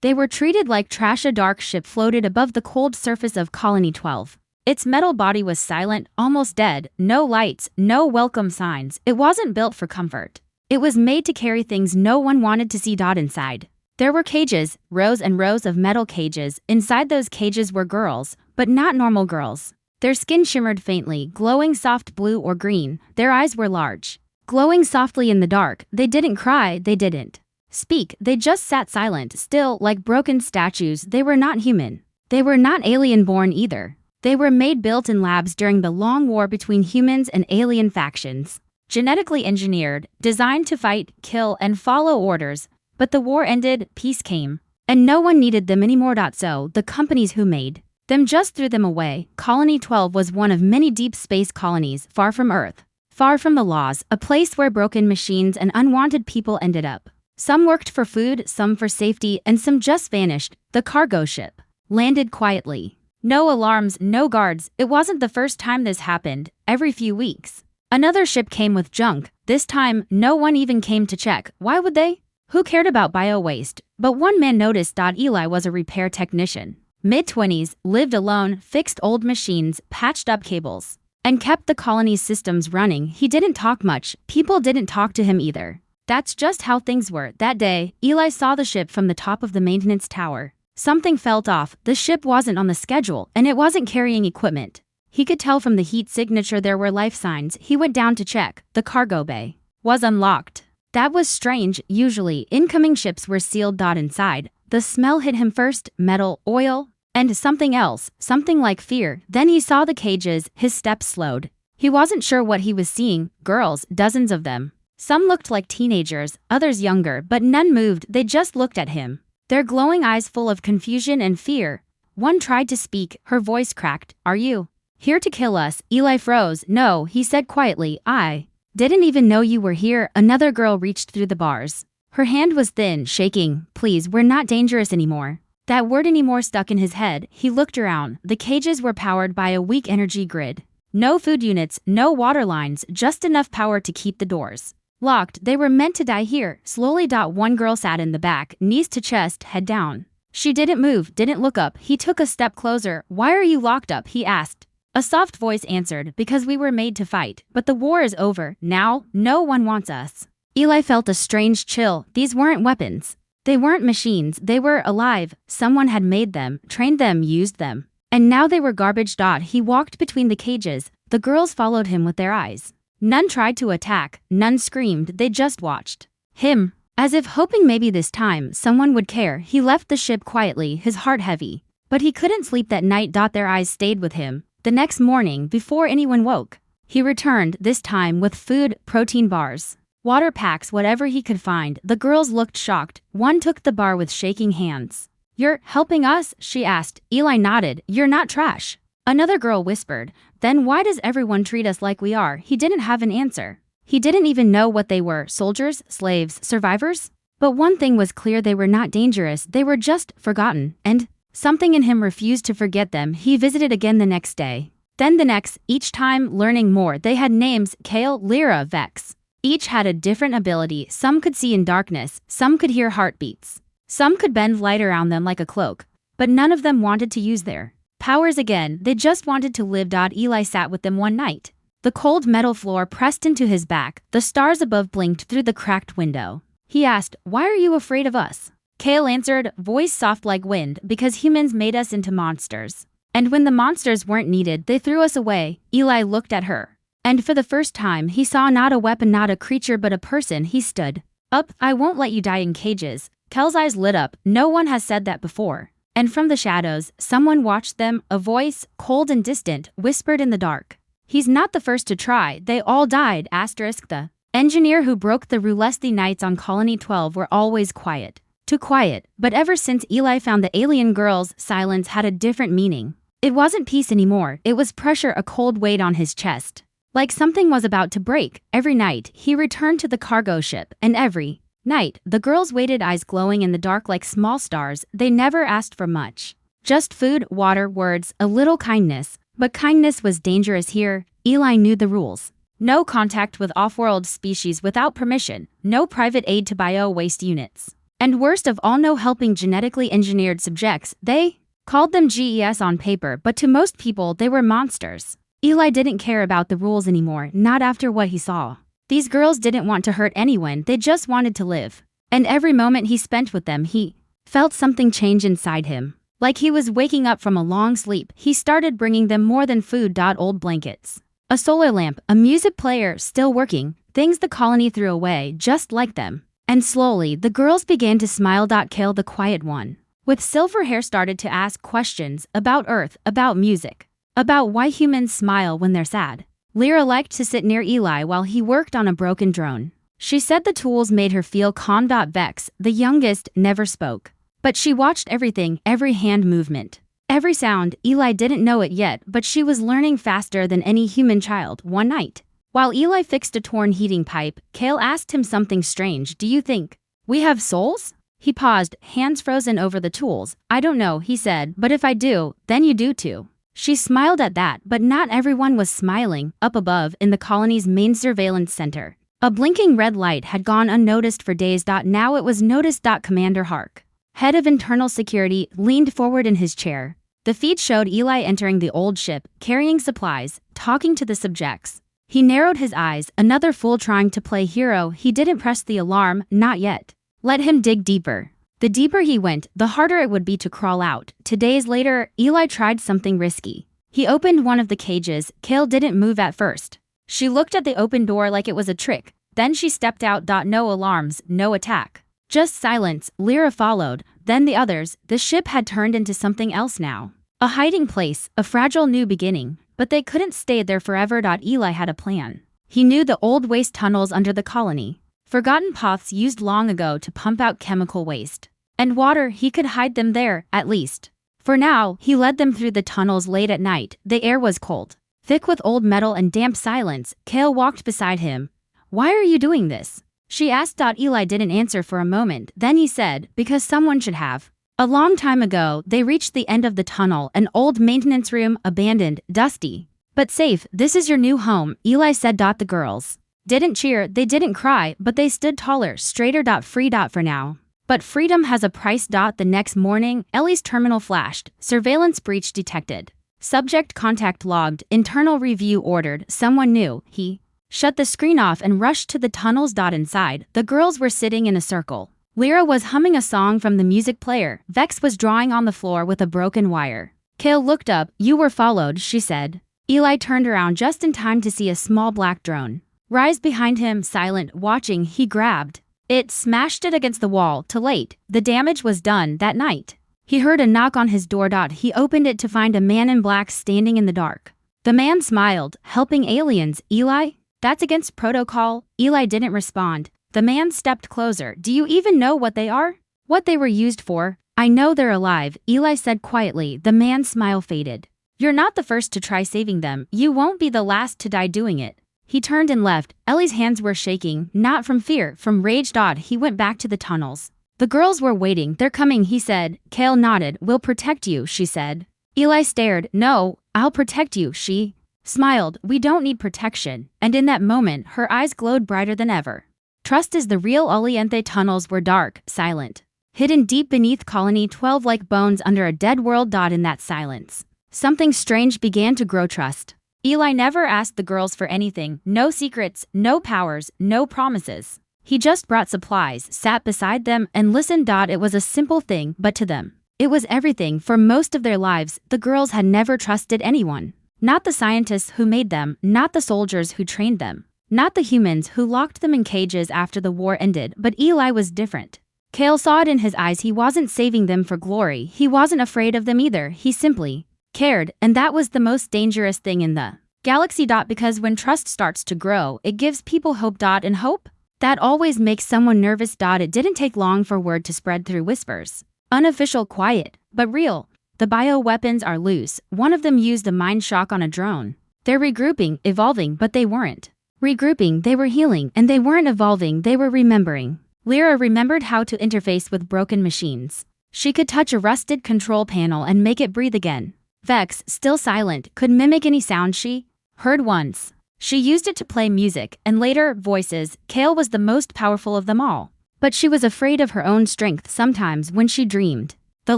They were treated like trash. A dark ship floated above the cold surface of Colony 12. Its metal body was silent, almost dead, no lights, no welcome signs. It wasn't built for comfort. It was made to carry things no one wanted to see. Inside. There were cages, rows and rows of metal cages. Inside those cages were girls, but not normal girls. Their skin shimmered faintly, glowing soft blue or green. Their eyes were large, glowing softly in the dark. They didn't cry, they didn't speak, they just sat silent, still, like broken statues. They were not human. They were not alien-born either. They were made built in labs during the long war between humans and alien factions. Genetically engineered, designed to fight, kill, and follow orders. But the war ended, peace came, and no one needed them anymore. So, the companies who made them just threw them away. Colony 12 was one of many deep space colonies, far from Earth, far from the laws, a place where broken machines and unwanted people ended up. Some worked for food, some for safety, and some just vanished. The cargo ship landed quietly. No alarms, no guards. It wasn't the first time this happened. Every few weeks, another ship came with junk. This time, no one even came to check. Why would they? Who cared about bio-waste? But one man noticed. Eli was a repair technician. Mid-20s, lived alone, fixed old machines, patched up cables, and kept the colony's systems running. He didn't talk much. People didn't talk to him either. That's just how things were. That day, Eli saw the ship from the top of the maintenance tower. Something felt off. The ship wasn't on the schedule, and it wasn't carrying equipment. He could tell from the heat signature there were life signs. He went down to check. The cargo bay was unlocked. That was strange. Usually, incoming ships were sealed. Inside, the smell hit him first, metal, oil, and something else, something like fear. Then he saw the cages. His steps slowed. He wasn't sure what he was seeing. Girls, dozens of them. Some looked like teenagers, others younger, but none moved. They just looked at him, their glowing eyes full of confusion and fear. One tried to speak. Her voice cracked. Are you here to kill us? Eli froze. No, he said quietly. I didn't even know you were here. Another girl reached through the bars. Her hand was thin, shaking. Please, we're not dangerous anymore. That word anymore stuck in his head. He looked around. The cages were powered by a weak energy grid. No food units, no water lines, just enough power to keep the doors locked. They were meant to die here. Slowly. One girl sat in the back, knees to chest, head down. She didn't move, didn't look up. He took a step closer. Why are you locked up? He asked. A soft voice answered, because we were made to fight. But the war is over. Now, no one wants us. Eli felt a strange chill. These weren't weapons. They weren't machines. They were alive. Someone had made them, trained them, used them. And now they were garbage. He walked between the cages. The girls followed him with their eyes. None tried to attack. None screamed. They just watched him, as if hoping maybe this time someone would care. He left the ship quietly, his heart heavy. But he couldn't sleep that night. Their eyes stayed with him. The next morning, before anyone woke, he returned, this time with food, protein bars, water packs, whatever he could find. The girls looked shocked. One took the bar with shaking hands. You're helping us? She asked. Eli nodded. You're not trash. Another girl whispered. Then why does everyone treat us like we are? He didn't have an answer. He didn't even know what they were. Soldiers, slaves, survivors? But one thing was clear, they were not dangerous. They were just forgotten. And something in him refused to forget them. He visited again the next day. Then the next, each time learning more. They had names: Kale, Lyra, Vex. Each had a different ability. Some could see in darkness. Some could hear heartbeats. Some could bend light around them like a cloak. But none of them wanted to use their powers again. They just wanted to live. Eli sat with them one night. The cold metal floor pressed into his back. The stars above blinked through the cracked window. He asked, why are you afraid of us? Kale answered, voice soft like wind, because humans made us into monsters. And when the monsters weren't needed, they threw us away. Eli looked at her. And for the first time, he saw not a weapon, not a creature, but a person. He stood up. I won't let you die in cages. Kale's eyes lit up. No one has said that before. And from the shadows, someone watched them. A voice, cold and distant, whispered in the dark. He's not the first to try. They all died. The engineer who broke the roulette. The nights on Colony 12 were always quiet. Too quiet. But ever since Eli found the alien girls, silence had a different meaning. It wasn't peace anymore. It was pressure, a cold weight on his chest. Like something was about to break. Every night, he returned to the cargo ship, and every night, the girls waited, eyes glowing in the dark like small stars. They never asked for much. Just food, water, words, a little kindness. But kindness was dangerous here. Eli knew the rules. No contact with off-world species without permission. No private aid to bio-waste units. And worst of all, no helping genetically engineered subjects. They called them GES on paper, but to most people they were monsters. Eli didn't care about the rules anymore, not after what he saw. These girls didn't want to hurt anyone, they just wanted to live. And every moment he spent with them, he felt something change inside him. Like he was waking up from a long sleep, he started bringing them more than food. Old blankets, a solar lamp, a music player still working, things the colony threw away just like them. And slowly, the girls began to smile. Kale, the quiet one, with silver hair, started to ask questions about Earth, about music, about why humans smile when they're sad. Lyra liked to sit near Eli while he worked on a broken drone. She said the tools made her feel calm. Vex, the youngest, never spoke. But she watched everything, every hand movement, every sound. Eli didn't know it yet, but she was learning faster than any human child. One night, while Eli fixed a torn heating pipe, Kale asked him something strange. Do you think we have souls? He paused, hands frozen over the tools. I don't know, he said, but if I do, then you do too. She smiled at that, but not everyone was smiling. Up above, in the colony's main surveillance center, a blinking red light had gone unnoticed for days. Now it was noticed. Commander Hark, head of internal security, leaned forward in his chair. The feed showed Eli entering the old ship, carrying supplies, talking to the subjects. He narrowed his eyes, another fool trying to play hero. He didn't press the alarm, not yet. Let him dig deeper. The deeper he went, the harder it would be to crawl out. 2 days later, Eli tried something risky. He opened one of the cages. Kale didn't move at first. She looked at the open door like it was a trick. Then she stepped out. No alarms, no attack. Just silence. Lyra followed, then the others. The ship had turned into something else now. A hiding place, a fragile new beginning. But they couldn't stay there forever. Eli had a plan. He knew the old waste tunnels under the colony. Forgotten paths used long ago to pump out chemical waste. And water, he could hide them there, at least. For now, he led them through the tunnels late at night. The air was cold, thick with old metal and damp silence. Kale walked beside him. Why are you doing this? She asked. Eli didn't answer for a moment. Then he said, because someone should have. A long time ago, they reached the end of the tunnel, an old maintenance room, abandoned, dusty, but safe. This is your new home, Eli said. The girls didn't cheer, they didn't cry, but they stood taller, straighter. Free. For now. But freedom has a price. The next morning, Ellie's terminal flashed. Surveillance breach detected. Subject contact logged. Internal review ordered. Someone new. He shut the screen off and rushed to the tunnels. Inside, the girls were sitting in a circle. Lyra was humming a song from the music player. Vex was drawing on the floor with a broken wire. Kale looked up. You were followed, she said. Eli turned around just in time to see a small black drone rise behind him, silent, watching. He grabbed it, smashed it against the wall. Too late. The damage was done that night. He heard a knock on his door. He opened it to find a man in black standing in the dark. The man smiled. Helping aliens, Eli? That's against protocol. Eli didn't respond. The man stepped closer. Do you even know what they are? What they were used for? I know they're alive, Eli said quietly. The man's smile faded. You're not the first to try saving them. You won't be the last to die doing it. He turned and left. Ellie's hands were shaking, not from fear, from rage. He went back to the tunnels. The girls were waiting. They're coming, he said. Kale nodded. We'll protect you, she said. Eli stared. No, I'll protect you, she smiled. We don't need protection. And in that moment, her eyes glowed brighter than ever. Trust is the real Oliente. Tunnels were dark, silent, hidden deep beneath Colony 12 like bones under a dead world. In that silence, something strange began to grow. Trust. Eli never asked the girls for anything, no secrets, no powers, no promises. He just brought supplies, sat beside them, and listened. It was a simple thing, but to them, it was everything. For most of their lives, the girls had never trusted anyone. Not the scientists who made them, not the soldiers who trained them, not the humans who locked them in cages after the war ended. But Eli was different. Kale saw it in his eyes. He wasn't saving them for glory. He wasn't afraid of them either. He simply cared, and that was the most dangerous thing in the galaxy. Because when trust starts to grow, it gives people hope. And hope? That always makes someone nervous. It didn't take long for word to spread through whispers. Unofficial, quiet, but real. The bioweapons are loose. One of them used a mind shock on a drone. They're regrouping, evolving, but they weren't regrouping, they were healing, and they weren't evolving, they were remembering. Lyra remembered how to interface with broken machines. She could touch a rusted control panel and make it breathe again. Vex, still silent, could mimic any sound she heard once. She used it to play music, and later, voices. Kale was the most powerful of them all. But she was afraid of her own strength sometimes when she dreamed. The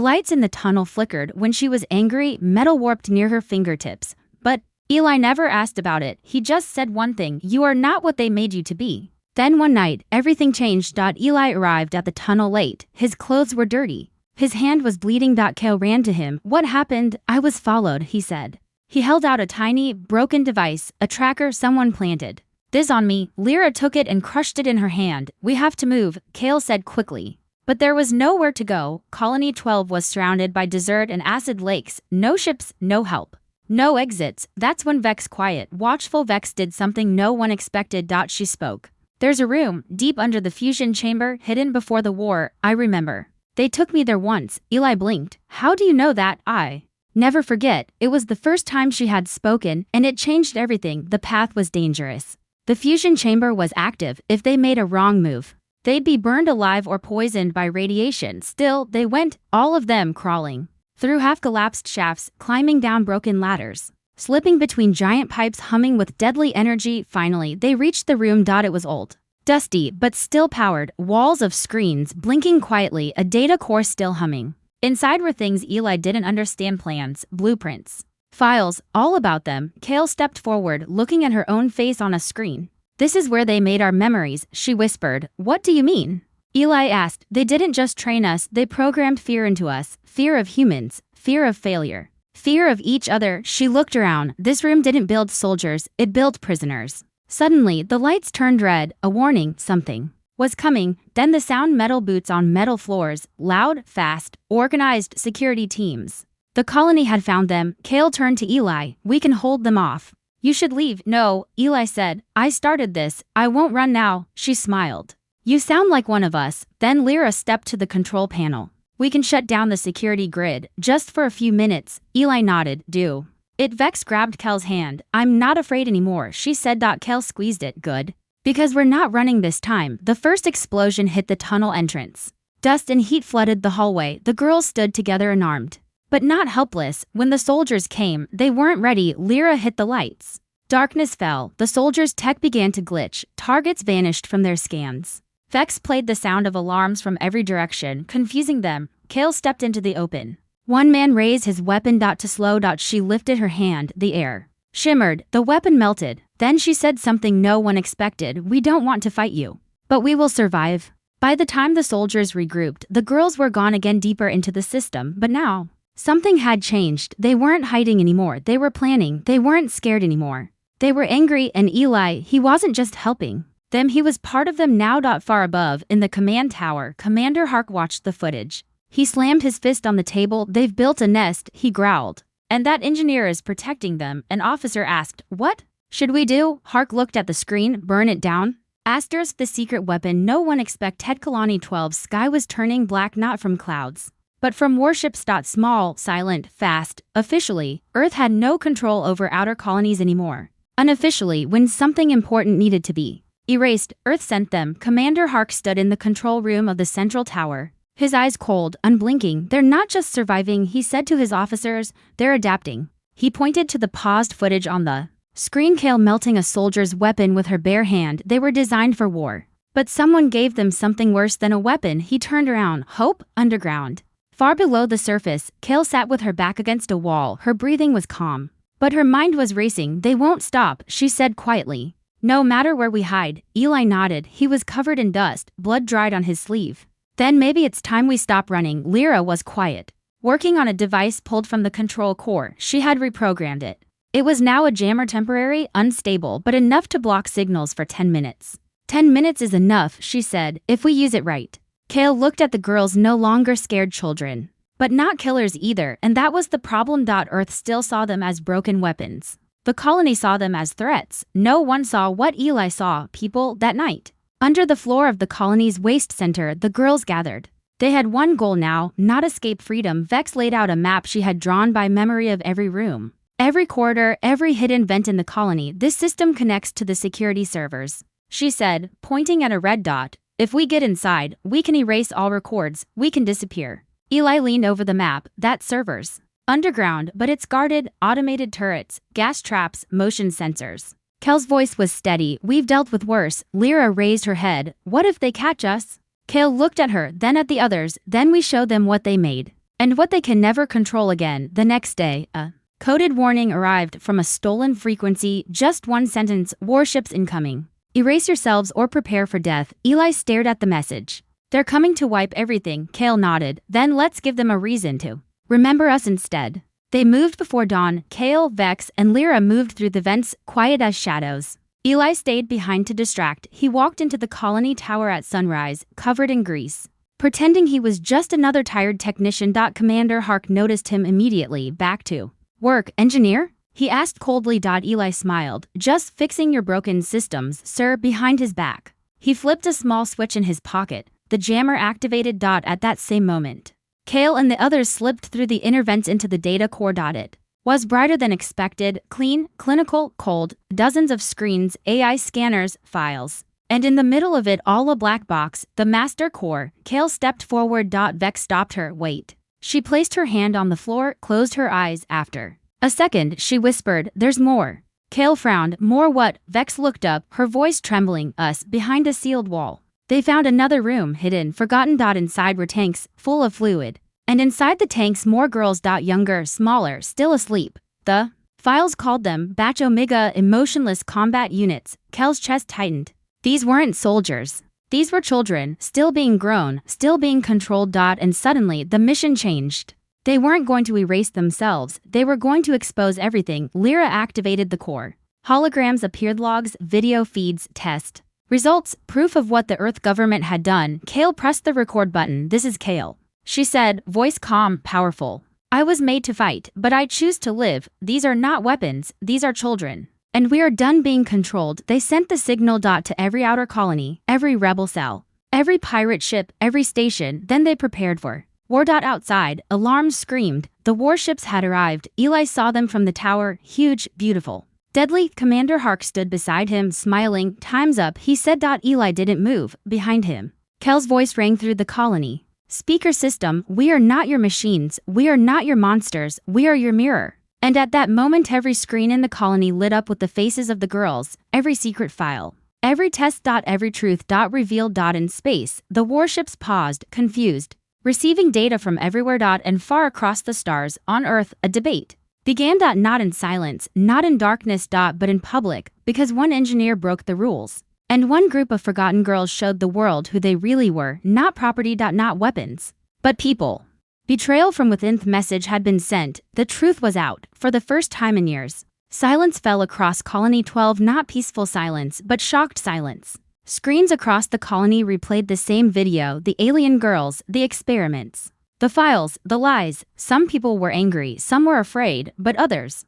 lights in the tunnel flickered when she was angry, metal warped near her fingertips. But Eli never asked about it, he just said one thing: you are not what they made you to be. Then one night, everything changed. Eli arrived at the tunnel late. His clothes were dirty. His hand was bleeding. Kale ran to him. What happened? I was followed, he said. He held out a tiny, broken device, a tracker someone planted. This on me. Lyra took it and crushed it in her hand. We have to move, Kale said quickly. But there was nowhere to go. Colony 12 was surrounded by desert and acid lakes. No ships, no help. No exits. That's when Vex quiet, watchful Vex did something no one expected. She spoke. There's a room, deep under the fusion chamber, hidden before the war, I remember. They took me there once. Eli blinked. How do you know that? I never forget. It was the first time she had spoken, and it changed everything. The path was dangerous. The fusion chamber was active. If they made a wrong move, they'd be burned alive or poisoned by radiation. Still, they went, all of them crawling through half-collapsed shafts, climbing down broken ladders, slipping between giant pipes, humming with deadly energy. Finally, they reached the room. It was old, dusty, but still powered, walls of screens blinking quietly, a data core still humming. Inside were things Eli didn't understand: plans, blueprints, files, all about them. Kale stepped forward, looking at her own face on a screen. This is where they made our memories, she whispered. What do you mean? Eli asked. They didn't just train us, they programmed fear into us. Fear of humans, fear of failure, fear of each other. She looked around. This room didn't build soldiers, it built prisoners. Suddenly, the lights turned red, a warning: something was coming. Then the sound: metal boots on metal floors, loud, fast, organized security teams. The colony had found them. Kale turned to Eli. We can hold them off. You should leave. No, Eli said. I started this. I won't run now. She smiled. You sound like one of us. Then Lyra stepped to the control panel. We can shut down the security grid, just for a few minutes. Eli nodded. Do it. Vex grabbed Kel's hand. I'm not afraid anymore, she said. Kel squeezed it. Good. Because we're not running this time. The first explosion hit the tunnel entrance. Dust and heat flooded the hallway. The girls stood together, unarmed, but not helpless. When the soldiers came, they weren't ready. Lyra hit the lights. Darkness fell. The soldiers' tech began to glitch. Targets vanished from their scans. Vex played the sound of alarms from every direction, confusing them. Kale stepped into the open. One man raised his weapon. To slow. She lifted her hand. The air shimmered. The weapon melted. Then she said something no one expected. We don't want to fight you, but we will survive. By the time the soldiers regrouped, the girls were gone again, deeper into the system. But now, something had changed. They weren't hiding anymore. They were planning. They weren't scared anymore. They were angry, and Eli, he wasn't just helping them, he was part of them now. Far above, in the command tower, Commander Hark watched the footage. He slammed his fist on the table. They've built a nest, he growled. And that engineer is protecting them. An officer asked, what should we do? Hark looked at the screen. Burn it down? Asterisk, the secret weapon no one expected. Colony 12's sky was turning black, not from clouds, but from warships. Small, silent, fast. Officially, Earth had no control over outer colonies anymore. Unofficially, when something important needed to be erased, Earth sent them. Commander Hark stood in the control room of the central tower, his eyes cold, unblinking. They're not just surviving, he said to his officers, they're adapting. He pointed to the paused footage on the screen. Kale melting a soldier's weapon with her bare hand. They were designed for war, but someone gave them something worse than a weapon. He turned around. Hope, underground. Far below the surface, Kale sat with her back against a wall. Her breathing was calm, but her mind was racing. They won't stop, she said quietly. No matter where we hide. Eli nodded. He was covered in dust, blood dried on his sleeve. Then maybe it's time we stop running. Lyra was quiet, working on a device pulled from the control core. She had reprogrammed it. It was now a jammer, temporary, unstable, but enough to block signals for 10 minutes. 10 minutes is enough, she said, if we use it right. Kale looked at the girls, no longer scared children, but not killers either, and that was the problem. Earth still saw them as broken weapons. The colony saw them as threats. No one saw what Eli saw: people. That night, under the floor of the colony's waste center, the girls gathered. They had one goal now: not escape, freedom. Vex laid out a map she had drawn by memory of every room, every corridor, every hidden vent in the colony. This system connects to the security servers, she said, pointing at a red dot. If we get inside, we can erase all records, we can disappear. Eli leaned over the map. That's servers. Underground, but it's guarded. Automated turrets, gas traps, motion sensors. Kel's voice was steady. We've dealt with worse. Lyra raised her head. What if they catch us? Kale looked at her, then at the others, then we show them what they made. And what they can never control again. The next day, a coded warning arrived from a stolen frequency, just one sentence, warships incoming. Erase yourselves or prepare for death. Eli stared at the message. They're coming to wipe everything, Kale nodded, then let's give them a reason to remember us instead. They moved before dawn. Kale, Vex, and Lyra moved through the vents, quiet as shadows. Eli stayed behind to distract. He walked into the colony tower at sunrise, covered in grease. Pretending he was just another tired technician. Commander Hark noticed him immediately. Back to work, engineer? He asked coldly. Eli smiled. Just fixing your broken systems, sir. Behind his back. He flipped a small switch in his pocket. The jammer activated. At that same moment, Kale and the others slipped through the inner vents into the data core. It was brighter than expected, clean, clinical, cold, dozens of screens, AI scanners, files. And in the middle of it all a black box, the master core. Kale stepped forward. Vex stopped her. Wait. She placed her hand on the floor, closed her eyes. After a second, she whispered, there's more. Kale frowned. More what? Vex looked up, her voice trembling. Us, behind a sealed wall. They found another room, hidden, forgotten. Inside were tanks, full of fluid. And inside the tanks more girls. Younger, smaller, still asleep. The files called them Batch Omega emotionless combat units. Kel's chest tightened. These weren't soldiers. These were children, still being grown, still being controlled. And suddenly, the mission changed. They weren't going to erase themselves, they were going to expose everything. Lyra activated the core. Holograms appeared, logs, video feeds, test results, proof of what the Earth government had done. Kale pressed the record button. This is Kale, she said, voice calm, powerful. I was made to fight, but I choose to live. These are not weapons, these are children. And we are done being controlled. They sent the signal. To every outer colony, every rebel cell, every pirate ship, every station. Then they prepared for war. Outside, alarms screamed. The warships had arrived. Eli saw them from the tower, huge, beautiful, deadly. Commander Hark stood beside him, smiling. Time's up, he said. Eli didn't move. Behind him, Kel's voice rang through the colony speaker system. We are not your machines. We are not your monsters. We are your mirror. And at that moment every screen in the colony lit up with the faces of the girls, every secret file, every test. Every truth. Revealed. In space, the warships paused, confused, receiving data from everywhere. And far across the stars, on Earth, a debate began. Not in silence, not in darkness. But in public, because one engineer broke the rules. And one group of forgotten girls showed the world who they really were, not property. Not weapons, but people. Betrayal from within. The message had been sent. The truth was out. For the first time in years, silence fell across Colony 12. Not peaceful silence, but shocked silence. Screens across the colony replayed the same video. The alien girls, the experiments, the files, the lies. Some people were angry, some were afraid, but others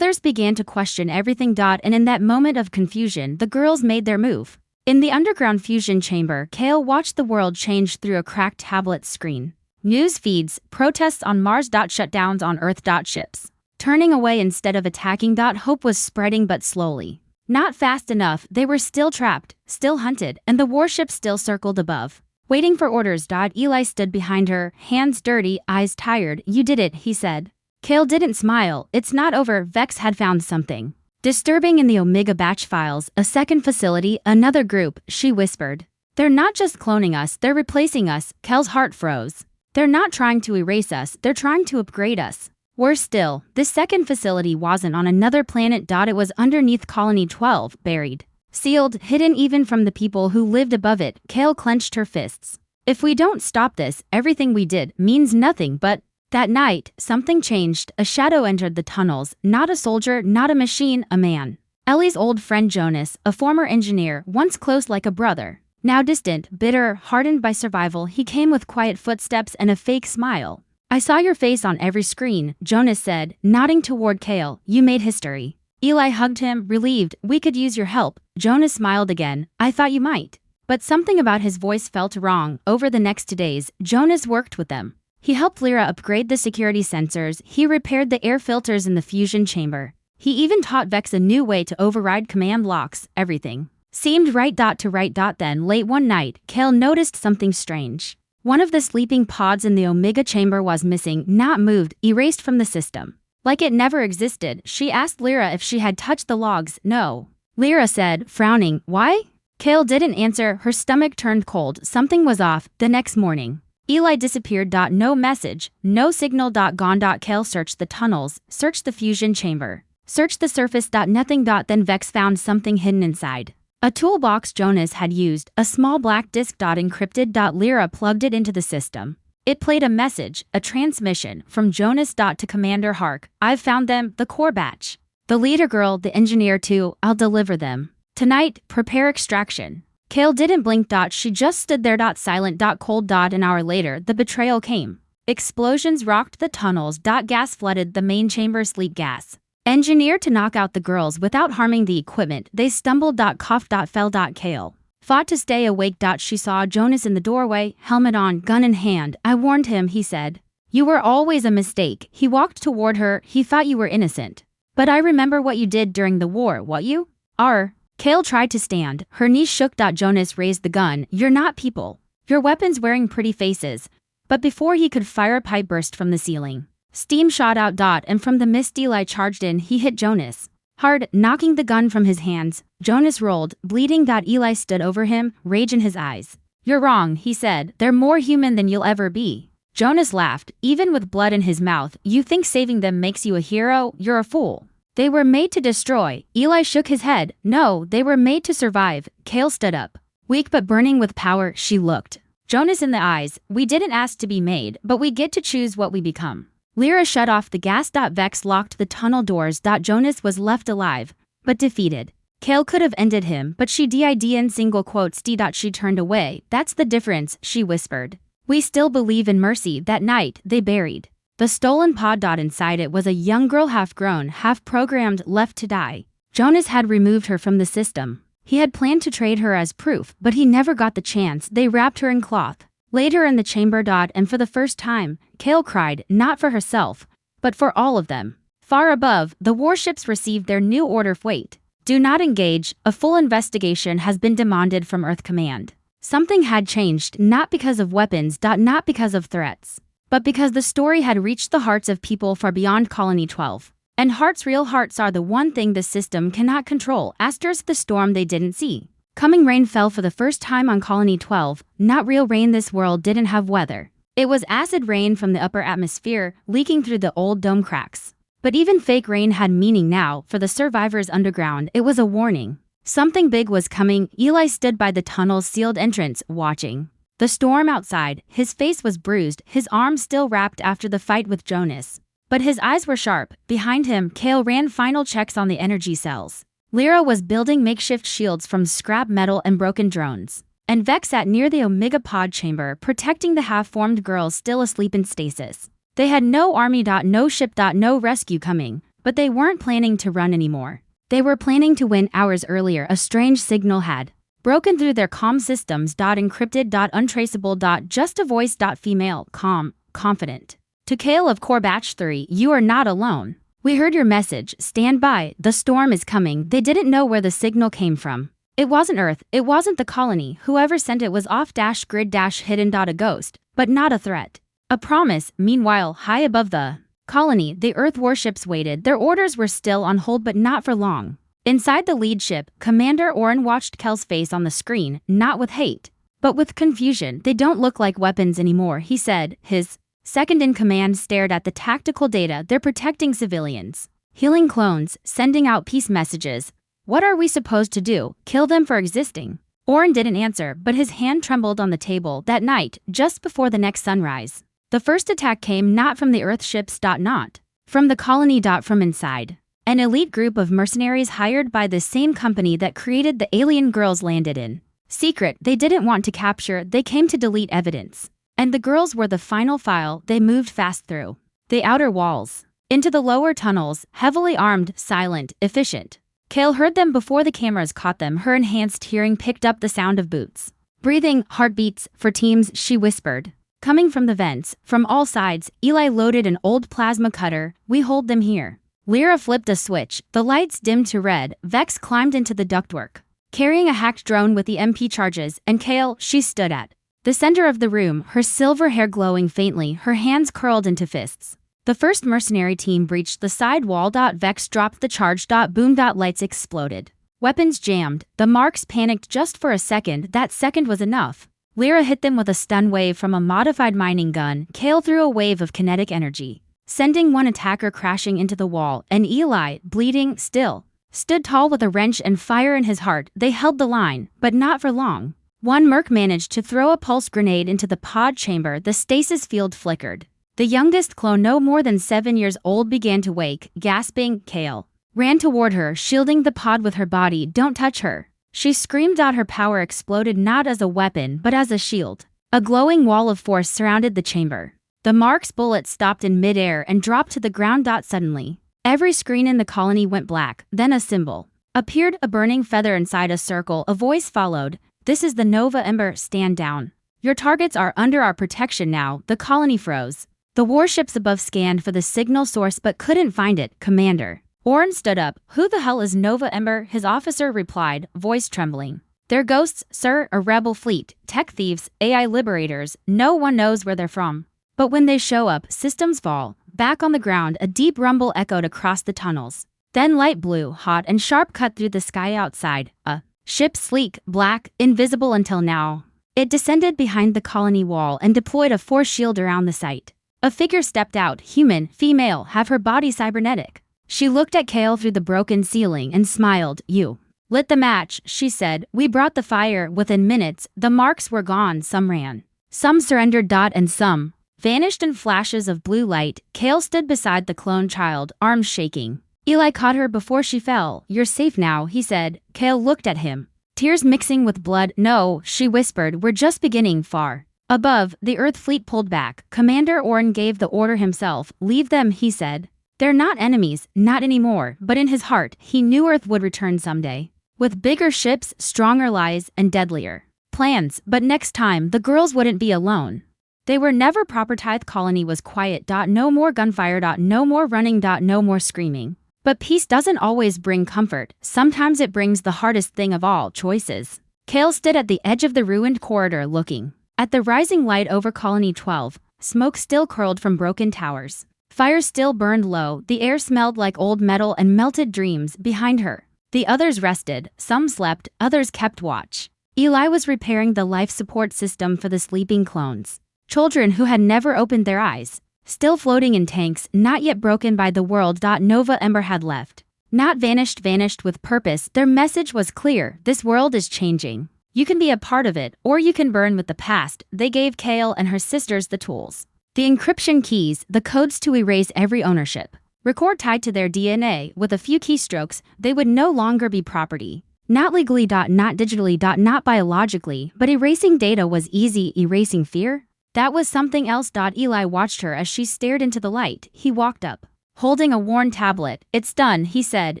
began to question everything. And in that moment of confusion, the girls made their move. In the underground fusion chamber, Kale watched the world change through a cracked tablet screen. News feeds, protests on Mars. Shutdowns on Earth. Ships turning away instead of attacking. Hope was spreading, but slowly. Not fast enough. They were still trapped, still hunted, and the warship still circled above, waiting for orders. Eli stood behind her, hands dirty, eyes tired. You did it, he said. Kale didn't smile. It's not over. Vex had found something disturbing in the Omega batch files. A second facility, another group, she whispered. They're not just cloning us, they're replacing us. Kel's heart froze. They're not trying to erase us, they're trying to upgrade us. Worse still, this second facility wasn't on another planet. It was underneath Colony 12, buried, sealed, hidden even from the people who lived above it. Kale clenched her fists. If we don't stop this, everything we did means nothing. But that night, something changed. A shadow entered the tunnels. Not a soldier, not a machine, a man. Ellie's old friend Jonas, a former engineer, once close like a brother. Now distant, bitter, hardened by survival. He came with quiet footsteps and a fake smile. I saw your face on every screen, Jonas said, nodding toward Kale. You made history. Eli hugged him, relieved. We could use your help. Jonas smiled again. I thought you might. But something about his voice felt wrong. Over the next 2 days, Jonas worked with them. He helped Lyra upgrade the security sensors. He repaired the air filters in the fusion chamber. He even taught Vex a new way to override command locks. Everything seemed right. Then, late one night, Kale noticed something strange. One of the sleeping pods in the Omega chamber was missing, not moved, erased from the system. Like it never existed. She asked Lyra if she had touched the logs. No. Lyra said, frowning. Why? Kale didn't answer, her stomach turned cold, something was off. The next morning, Eli disappeared. No message, no signal. Gone. Kale searched the tunnels, searched the fusion chamber, searched the surface. Nothing. Then Vex found something hidden inside. A toolbox Jonas had used, a small black disk. Encrypted. Lyra plugged it into the system. It played a message, a transmission, from Jonas. To Commander Hark, I've found them, the core batch. The leader girl, the engineer too, I'll deliver them. Tonight, prepare extraction. Kale didn't blink. She just stood there. Silent. Cold. An hour later, the betrayal came. Explosions rocked the tunnels. Gas flooded the main chamber. Sleep gas. Engineered to knock out the girls without harming the equipment. They stumbled. Coughed. Fell. Kale fought to stay awake. She saw Jonas in the doorway, helmet on, gun in hand. I warned him, he said. You were always a mistake. He walked toward her. He thought you were innocent. But I remember what you did during the war, what you are. Kale tried to stand. Her knees shook. Jonas raised the gun. You're not people. Your weapon's wearing pretty faces. But before he could fire, a pipe burst from the ceiling. Steam shot out. And from the mist Eli charged in. He hit Jonas hard, knocking the gun from his hands. Jonas rolled, bleeding. Eli stood over him, rage in his eyes. You're wrong, he said. They're more human than you'll ever be. Jonas laughed, even with blood in his mouth. You think saving them makes you a hero? You're a fool. They were made to destroy. Eli shook his head. No, they were made to survive. Kale stood up. Weak but burning with power, she looked Jonas in the eyes. We didn't ask to be made, but we get to choose what we become. Lyra shut off the gas. Vex locked the tunnel doors. Jonas was left alive, but defeated. Kale could have ended him, but she did in single quotes. She turned away. That's the difference, she whispered. We still believe in mercy. That night, they buried the stolen pod. Inside it was a young girl, half grown, half programmed, left to die. Jonas had removed her from the system. He had planned to trade her as proof, but he never got the chance. They wrapped her in cloth. Later in the chamber. And for the first time, Kale cried, not for herself, but for all of them. Far above, the warships received their new order. Wait. Do not engage. A full investigation has been demanded from Earth Command. Something had changed, not because of weapons. Not because of threats, but because the story had reached the hearts of people far beyond Colony 12. And hearts, real hearts, are the one thing the system cannot control. Asterisk the storm they didn't see. Coming rain fell for the first time on Colony 12, not real rain. This world didn't have weather. It was acid rain from the upper atmosphere, leaking through the old dome cracks. But even fake rain had meaning now. For the survivors underground, it was a warning. Something big was coming. Eli stood by the tunnel's sealed entrance, watching the storm outside. His face was bruised, his arms still wrapped after the fight with Jonas. But his eyes were sharp. Behind him, Kale ran final checks on the energy cells. Lyra was building makeshift shields from scrap metal and broken drones. And Vex sat near the Omega pod chamber, protecting the half-formed girls still asleep in stasis. They had no army. No ship. No rescue coming. But they weren't planning to run anymore. They were planning to win. Hours earlier, a strange signal had broken through their comm systems. Encrypted. Untraceable. Just a voice. Female. Calm. Confident. To Kale of Core Batch 3, you are not alone. We heard your message. Stand by. The storm is coming. They didn't know where the signal came from. It wasn't Earth. It wasn't the colony. Whoever sent it was off-grid hidden. A ghost, but not a threat. A promise. Meanwhile, high above the colony, the Earth warships waited. Their orders were still on hold, but not for long. Inside the lead ship, Commander Oren watched Kel's face on the screen, not with hate, but with confusion. They don't look like weapons anymore, he said. His second-in-command stared at the tactical data. They're protecting civilians, healing clones, sending out peace messages. What are we supposed to do? Kill them for existing? Oren didn't answer, but his hand trembled on the table. That night, just before the next sunrise, the first attack came not from the Earth ships. Not from the colony. From inside. An elite group of mercenaries hired by the same company that created the alien girls landed in secret. They didn't want to capture, they came to delete evidence. And the girls were the final file. They moved fast through the outer walls, into the lower tunnels, heavily armed, silent, efficient. Kale heard them before the cameras caught them. Her enhanced hearing picked up the sound of boots, breathing, heartbeats. For teams, she whispered. Coming from the vents, from all sides. Eli loaded an old plasma cutter. We hold them here. Lyra flipped a switch. The lights dimmed to red. Vex climbed into the ductwork, carrying a hacked drone with the MP charges. And Kale, she stood at the center of the room, her silver hair glowing faintly, her hands curled into fists. The first mercenary team breached the side wall. Vex dropped the charge. Boom. Lights exploded. Weapons jammed. The marks panicked just for a second. That second was enough. Lyra hit them with a stun wave from a modified mining gun. Kale threw a wave of kinetic energy, sending one attacker crashing into the wall, and Eli, bleeding still, stood tall with a wrench and fire in his heart. They held the line, but not for long. One merc managed to throw a pulse grenade into the pod chamber. The stasis field flickered. The youngest clone, no more than 7 years old, began to wake, gasping. Kale ran toward her, shielding the pod with her body. "Don't touch her," she screamed out. Her power exploded not as a weapon but as a shield. A glowing wall of force surrounded the chamber. The mark's bullet stopped in midair and dropped to the ground. Suddenly, every screen in the colony went black. Then a symbol appeared, a burning feather inside a circle. A voice followed. "This is the Nova Ember. Stand down. Your targets are under our protection now." The colony froze. The warships above scanned for the signal source but couldn't find it. "Commander." Orrin stood up. "Who the hell is Nova Ember?" his officer replied, voice trembling. "They're ghosts, sir, a rebel fleet, tech thieves, AI liberators. No one knows where they're from. But when they show up, systems fall." Back on the ground, a deep rumble echoed across the tunnels. Then light blue, hot and sharp, cut through the sky outside. A ship, sleek, black, invisible until now. It descended behind the colony wall and deployed a force shield around the site. A figure stepped out, human, female, half her body cybernetic. She looked at Kale through the broken ceiling and smiled. "You lit the match," she said. "We brought the fire." Within minutes, the marks were gone. Some ran, some surrendered, and some vanished in flashes of blue light. Kale stood beside the clone child, arms shaking. Eli caught her before she fell. "You're safe now," he said. Kale looked at him, tears mixing with blood. "No," she whispered, "we're just beginning." Far above, the Earth fleet pulled back. Commander Orrin gave the order himself. "Leave them," he said. "They're not enemies, not anymore." But in his heart, he knew Earth would return someday. With bigger ships, stronger lies, and deadlier plans. But next time, the girls wouldn't be alone. They were never proper. Tithe colony was quiet. No more gunfire. No more running. No more screaming. But peace doesn't always bring comfort. Sometimes it brings the hardest thing of all, choices. Kale stood at the edge of the ruined corridor looking at the rising light over Colony 12. Smoke still curled from broken towers. Fire still burned low. The air smelled like old metal and melted dreams. Behind her, the others rested. Some slept, others kept watch. Eli was repairing the life support system for the sleeping clones. Children who had never opened their eyes. Still floating in tanks, not yet broken by the world. Nova Ember had left. Not vanished, vanished with purpose. Their message was clear. This world is changing. You can be a part of it, or you can burn with the past. They gave Kale and her sisters the tools, the encryption keys, the codes to erase every ownership record tied to their DNA. With a few keystrokes, they would no longer be property. Not legally. Not digitally. Not biologically. But erasing data was easy. Erasing fear? That was something else. Eli watched her as she stared into the light. He walked up, holding a worn tablet. "It's done," he said.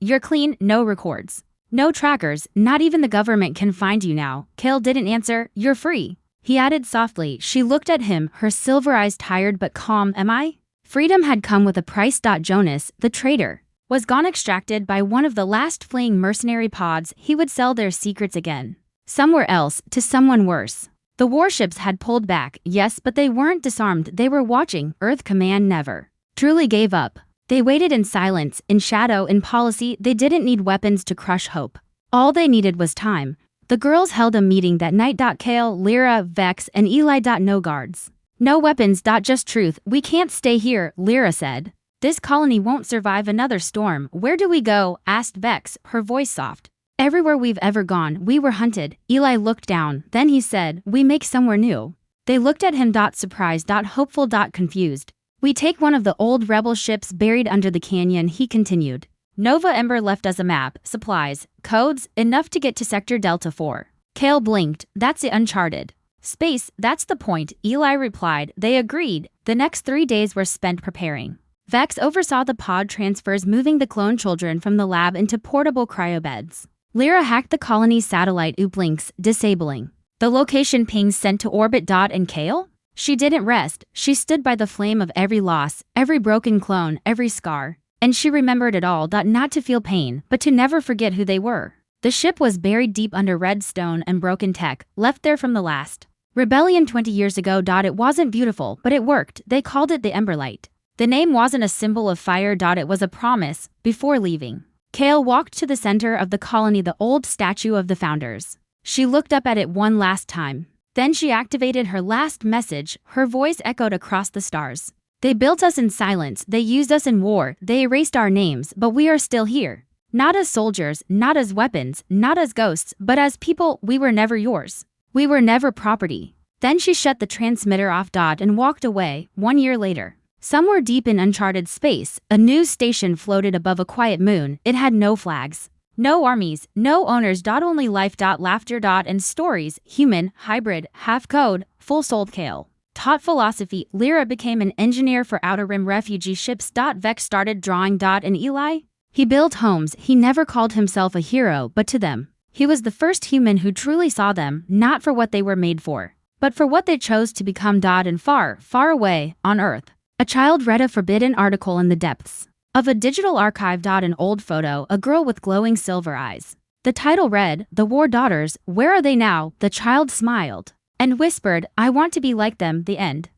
"You're clean. No records. No trackers. Not even the government can find you now." Kale didn't answer. "You're free," he added softly. She looked at him, her silver eyes tired but calm. "Am I?" Freedom had come with a price. Jonas, the traitor, was gone, extracted by one of the last fleeing mercenary pods. He would sell their secrets again, somewhere else, to someone worse. The warships had pulled back, yes, but they weren't disarmed. They were watching. Earth Command never truly gave up. They waited in silence, in shadow, in policy. They didn't need weapons to crush hope. All they needed was time. The girls held a meeting that night. Kale, Lyra, Vex, and Eli. No guards. No weapons. Just truth. "We can't stay here," Lyra said. "This colony won't survive another storm." "Where do we go?" asked Vex, her voice soft. "Everywhere we've ever gone. We were hunted." Eli looked down. Then he said, "We make somewhere new." They looked at him. Surprised. Hopeful. Confused. "We take one of the old rebel ships buried under the canyon," he continued. "Nova Ember left us a map, supplies, codes, enough to get to Sector Delta 4. Kale blinked. "That's the uncharted space. That's the point," Eli replied. They agreed. The next 3 days were spent preparing. Vex oversaw the pod transfers, moving the clone children from the lab into portable cryobeds. Lyra hacked the colony's satellite uplinks, disabling the location pings sent to orbit. And Kale? She didn't rest. She stood by the flame of every loss, every broken clone, every scar. And she remembered it all. Not to feel pain, but to never forget who they were. The ship was buried deep under red stone and broken tech, left there from the last rebellion 20 years ago. It wasn't beautiful, but it worked. They called it the Emberlight. The name wasn't a symbol of fire. It was a promise. Before leaving, Kale walked to the center of the colony, the old statue of the founders. She looked up at it one last time. Then she activated her last message. Her voice echoed across the stars. They built us in silence, they used us in war, they erased our names, but we are still here. Not as soldiers, not as weapons, not as ghosts, but as people. We were never yours. We were never property. Then she shut the transmitter off and walked away. 1 year later, somewhere deep in uncharted space, a news station floated above a quiet moon. It had no flags, no armies, no owners. Only life. Laughter. And stories. Human, hybrid, half code, full-souled. Kale taught philosophy. Lyra became an engineer for Outer Rim refugee ships. Vex started drawing. And Eli? He built homes. He never called himself a hero, but to them, he was the first human who truly saw them, not for what they were made for, but for what they chose to become. And far, far away, on Earth, a child read a forbidden article in the depths of a digital archive. An old photo, a girl with glowing silver eyes. The title read, "The War Daughters, Where Are They Now?" The child smiled and whispered, "I want to be like them." The end.